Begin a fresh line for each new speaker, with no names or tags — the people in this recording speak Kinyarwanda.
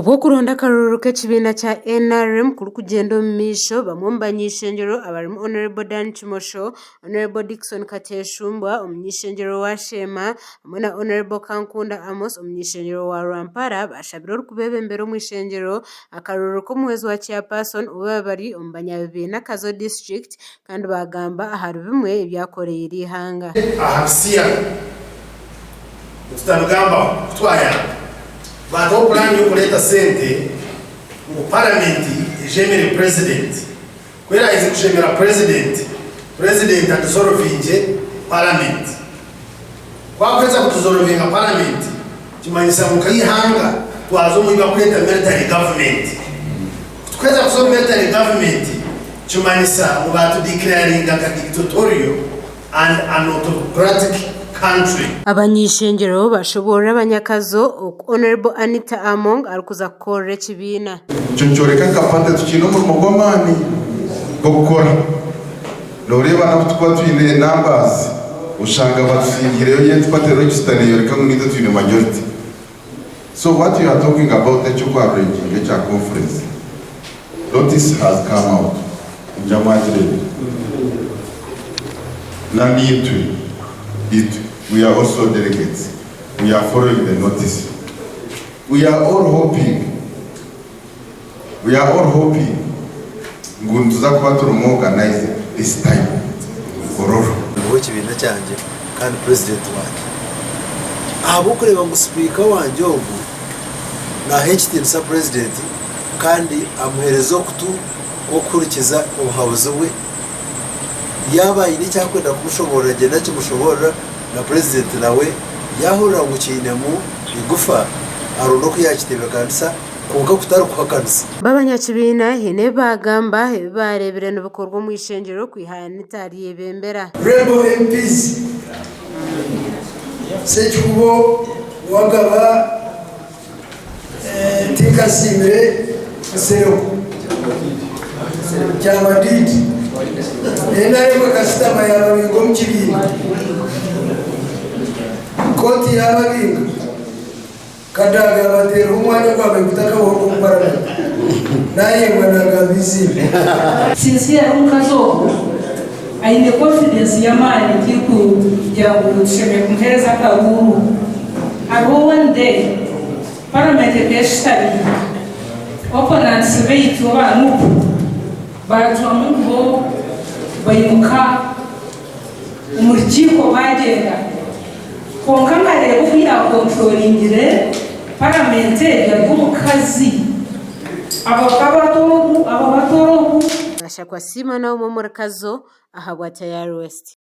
Obwo kuronda akarorero k'ekibiina kya NRM kuri kugenda omu maisho bamwe banyeshengero abarimu Honorable Dan Kimosho, Honorable Dickson Kateshumbwa omunyeshengero wa Shema hamwe na Honorable Kankunda Amos omunyeshengero wa Rwampara bashabire orukubebembera omu ishengero akarorero k'omuhwezi wa chairperson obu bari omu banyabibiina Kazo district kandi bagamba ahari bimwe ebyakoreire ihanga
ahakisiya tutabugamba kutwaya bato plan yo kuleta sente mu parliament ijemere president kwera izi kushemera president atuzorovinje parliament kwakweza kutuzorovinga parliament kimanyisa mukayihanga twazo mu kuleta military government kweza kuzo military government kimanyisa mu batu declaring a dictatorial and an autocratic country.
Abanyeshengero bashobora abanyakazo Honorable Anita Among alikuza kukora ekibiina
cyonchoreka kapate tukino mu mugomani gukora loreba nabutukwa twine numbers ushanga batsingireyo yetpate register yoreka ngido twine majority. So what you are talking about the chukwa arranging a conference notice has come out in January na it we are also delegates. We are following the notice. We are all hoping nguntuza kuba turumu organize this time kororo
kibiina cyanje kandi president wanje abo kureba ngo speaker wanje ogu na HTNSA president kandi amuhereza okurikiza obuhabuzi bwe yabaye ni cyakwenda kumushobora genda kimushobora na president nawe yahurira ngo cyine mu igufa arono kuyakitebe kanisa konka kutaruka kanisa
babanyakibiina hene bagamba barebere no bikorwa mu ishengero kwihana itari yebembera
Rebel MPs Sechkubo wagaba Tikasimire Sero Chamadidi Enarema customer y'ababingo mu kibiina koti y'ababingo kadaga batera umwanya kwabe kutaka wo kumparana naye mwanaga bizime
sincere umukazo ainde confidence y'amani kiku kugira ngo tusheme kumhereza kaburu abo one day parliament ekeshitari opponents beitu abantu baratwa mungu bayimuka umurikiko bagenda konka ngareba kugira controllingire parliament y'umukazi aba batorogu
bashakwa sima na umumurikazo ahagwa Tayari West.